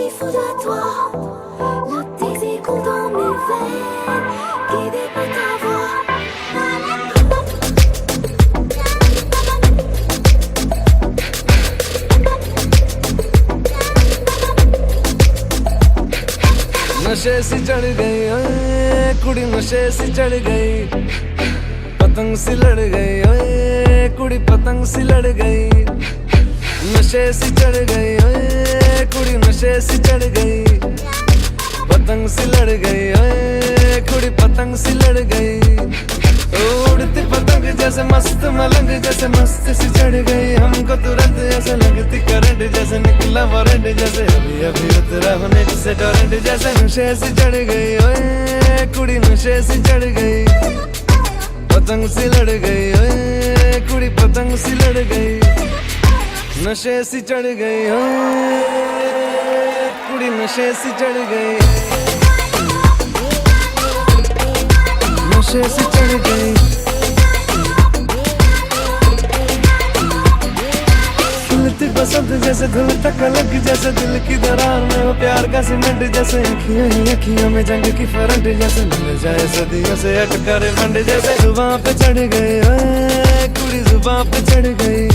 suis fou de toi. Le désir coule dans mes veines, guidé par ta voix. नशे सी चढ़ गई ओए कुड़ी, नशे सी चढ़ गई, पतंग सी लड़ गई ओए कुड़ी, पतंग सी लड़ गई। नशे सी चढ़ गई ओए कुड़ी, नशे सी चढ़ गई, पतंग सी लड़ गई ओए कुड़ी, पतंग सी लड़ गई। उड़ती पतंग जैसे मस्त मलंग, जैसे मस्त सी चढ़ गई हमको तुरंत, ऐसे लगती करंट जैसे निकला वारंट, जैसे अभी अभी उतरा होने से टोरेंट, जैसे नशे सी चढ़ गई ओए कुड़ी, नशे सी चढ़ गई, पतंग सी लड़ गई ओए कुड़ी, पतंग सी लड़ गई। नशे सी चढ़ गई ओए कुड़ी, नशे सी चढ़ गई, नशे सी चढ़ गई। खिलती बसंत जैसे धुल तक अलग, जैसे दिल की दरार में हो प्यार का सीमेंट, जैसे अखियां ही अखियां में जंग की फरंट, जैसे मिल जाए सदियों से अटका रिबंड, जैसे जुबां पे चढ़ गई ओए कुड़ी, जुबां पे चढ़ गई,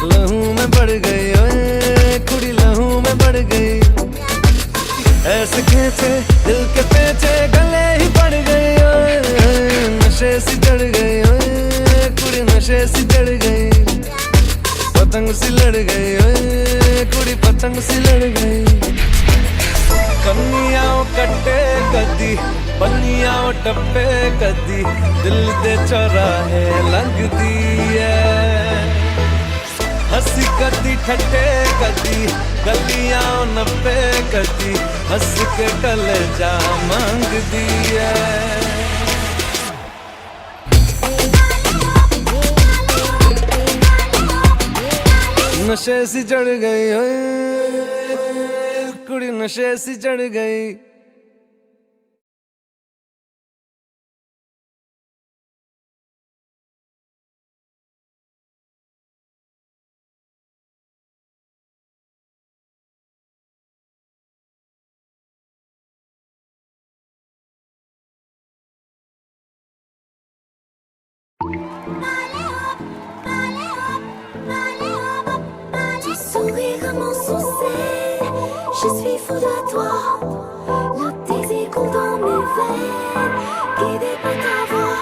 लहू में बढ़ गई ओए कुड़ी, लहू में बढ़ गई। ऐसे खींचे दिल के पेचे गले ही पड़ गई ओए, नशे सी चढ़ गई ओए कुड़ी, नशे सी चढ़ गई, पतंग सी लड़ गई ओए कुड़ी, पतंग सी लड़ गई। कन्नियां कट्टे कदी, बन्नियां टप्पे कदी, दिल दे चौराहे लंघदी है। हंसी कदी ठट्टे कदी, गलियां नप्पे कदी, हंस के कलेजा मांगदी है। नशे सी चढ़ गई ओए कुड़ी, नशे सी चढ़ गई। Tu souris à mon sourcil, je suis fou de toi. Le désir coule dans mes veines, guidé par ta voix.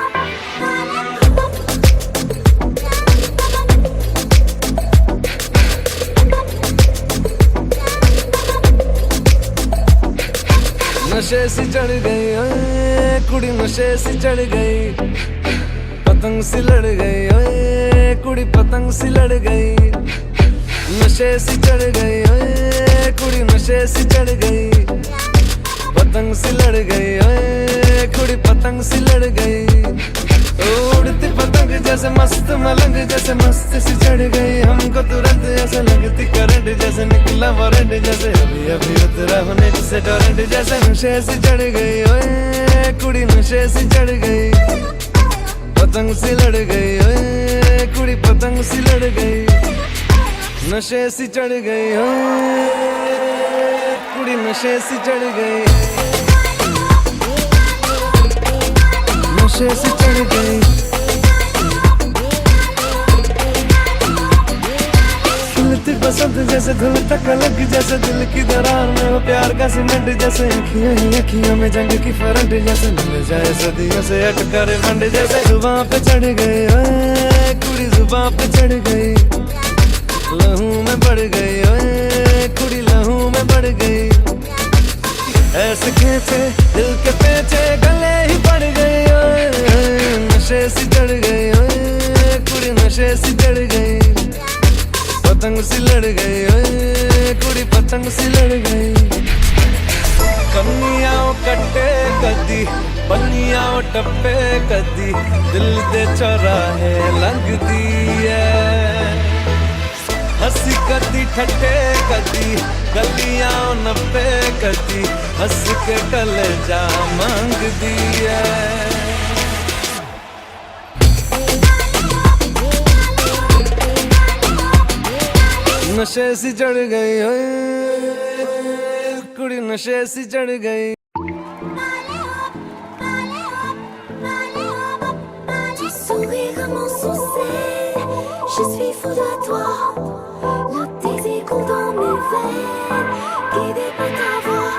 नशे सी चढ़ गई ओए कुड़ी, नशे सी चढ़ गई, पतंग सी लड़ गई ओए कुड़ी, पतंग सी लड़ गई। नशे सी चढ़ गई ओए कुड़ी, नशे सी चढ़ गई, पतंग सी लड़ गई ओए कुड़ी, पतंग सी लड़ गई। उड़ती पतंग जैसे मस्त मलंग, जैसे मस्त सी चढ़ गई हमको तुरंत, ऐसे लगती करंट जैसे निकला वारंट, जैसे अभी अभी उतरा होने से टोरेंट, जैसे नशे सी चढ़ गई ओए कुड़ी, नशे सी चढ़ गई, पतंग सी लड़ गई ओए कुड़ी, पतंग सी लड़ गई। नशे सी चढ़ गई ओए कुड़ी, नशे सी चढ़ गई, नशे सी चढ़ गई। खिलती बसंत जैसे धुल तक अलग, जैसे दिल की दरार में हो प्यार का सीमेंट, जैसे अखियां ही अखियां में जंग की फरंट, जैसे मिल जाए सदियों से अटका रिबंड, जैसे जुबां पे चढ़ गई ओए कुड़ी, जुबां पे चढ़ गई, लहू में बढ़ गई ओए कुड़ी, लहू में बढ़ गई। ऐसे खींचे दिल के पेचे गले ही पड़ गई ओए, नशे सी चढ़ गई ओए कुड़ी, नशे सी चढ़ गई, पतंग सी लड़ गई ओए कुड़ी, पतंग सी लड़ गई। कन्नियां कट्टे कदी, बन्नियां टप्पे कदी, दिल दे चौराहे लंघदी है। हंसी कदी ठट्टे कदी, गलियां नप्पे कदी, हंस के कलेजा मांगदी है। नशे सी चढ़ गई ओए कुड़ी नशे सी चढ़ गई। Tu souris comme son sel, je suis fou de toi. Le désir coule dans mes veines, guidé par ta voix.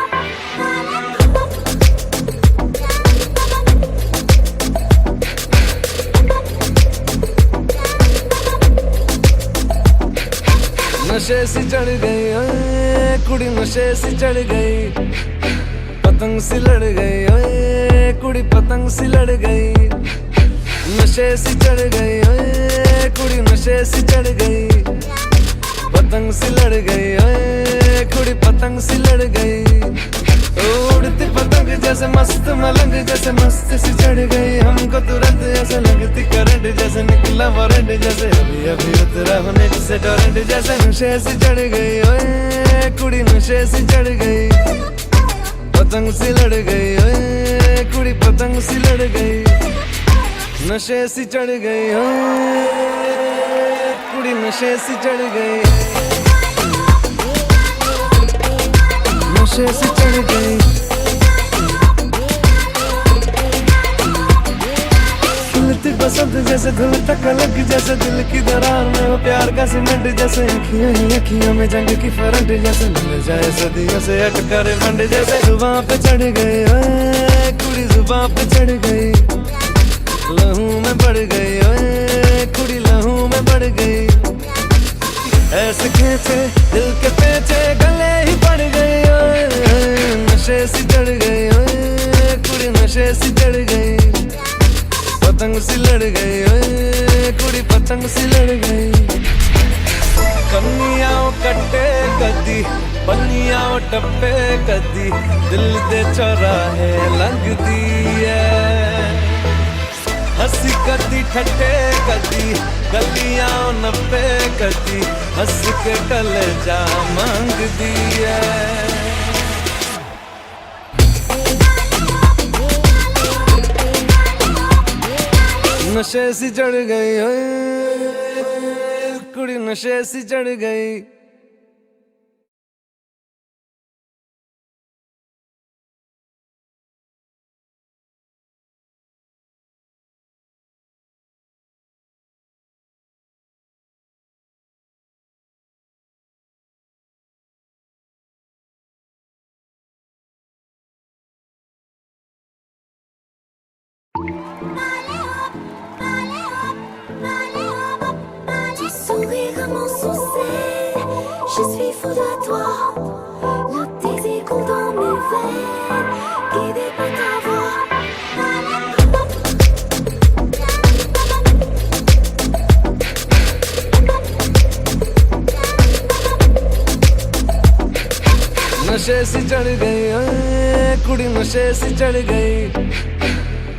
नशे सी चढ़ गई ओए कुड़ी नशे सी चढ़ गई, पतंग सी लड़ गई ओए कुड़ी पतंग सी लड़ गई। नशे सी चढ़ गई ओए कुड़ी नशे सी चढ़ गई, पतंग सी लड़ गई ओए कुड़ी पतंग सी लड़ गई। उड़ती पतंग जैसे मस्त मलंग जैसे मस्त सी चढ़ गई, हमको तुरंत ऐसे लगती करंट जैसे निकला वारंट जैसे अभी अभी उतरा होने से टोरेंट जैसे। नशे सी चढ़ गई ओए कुड़ी नशे सी चढ़ गई, पतंग सी लड़ गई ओए कुड़ी पतंग सी लड़ गई। नशे सी चढ़ गई ओए कुड़ी नशे सी चढ़ गई, नशे सी चढ़ गई। खिलती बसंत जैसे धुलता कलक जैसे दिल की दरार में वो प्यार का सीमेंट जैसे अखियों ही अखियों में जंग की फरंट जैसे मिल जाए सदियों से अटका रे मंड जैसे। जुबां पे चढ़ गई ओए कुड़ी जुबां पे चढ़ गई, लहू में बढ़ गई ओए कुड़ी लहू में बढ़ गई। ऐसे खींचे दिल के पेचे गले ही पड़ गई ओए, नशे सी चढ़ गई ओए कुड़ी नशे सी चढ़ गई, पतंग सी लड़ गई ओए कुड़ी पतंग सी लड़ गई। कन्नियाओ कट्टे कदी बन्नियाओ टप्पे कदी, दिल दे चौराहे लगदी है। हंसी कदी ठट्टे कदी गलियां नब्बे कदी, हंस के कलेजा मांगदी है। नशे सी चढ़ गई ओए कुड़ी नशे सी चढ़ गई। Tu souris comme son sel, je suis fou de toi. Le désir coule dans mes veines, guidé par ta voix. नशे सी चढ़ गई ओए कुड़ी नशे सी चढ़ गई,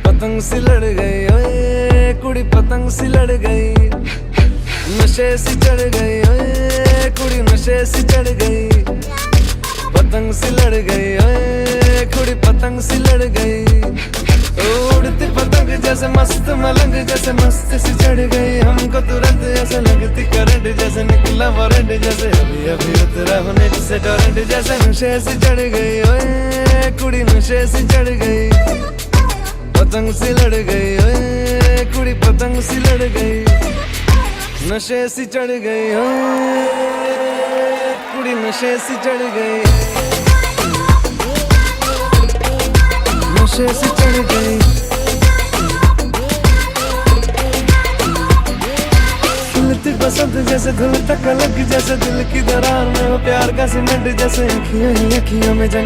पतंग सी लड़ गई ओए कुड़ी पतंग सी लड़ गई। नशे सी चढ़ गई ओए कुड़ी नशे सी चढ़ गई, पतंग सी लड़ गई ओए कुड़ी पतंग सी लड़ गई। उड़ती पतंग जैसे मस्त मलंग जैसे मस्त सी चढ़ गई, हमको तुरंत ऐसे लगती करंट जैसे निकला वारंट जैसे अभी अभी उतरा होने से टोरेंट जैसे। नशे सी चढ़ गई ओए कुड़ी नशे सी चढ़ गई, पतंग सी लड़ गई ओए कुड़ी पतंग सी लड़ गई। नशे सी चढ़ गई ओए कुड़ी नशे सी चढ़ गई, नशे सी चढ़ गई। खिलती बसंत जैसे धुलता कलक जैसे दिल की दरार में वो प्यार का सीमेंट जैसे अखियों ही अखियों में जंग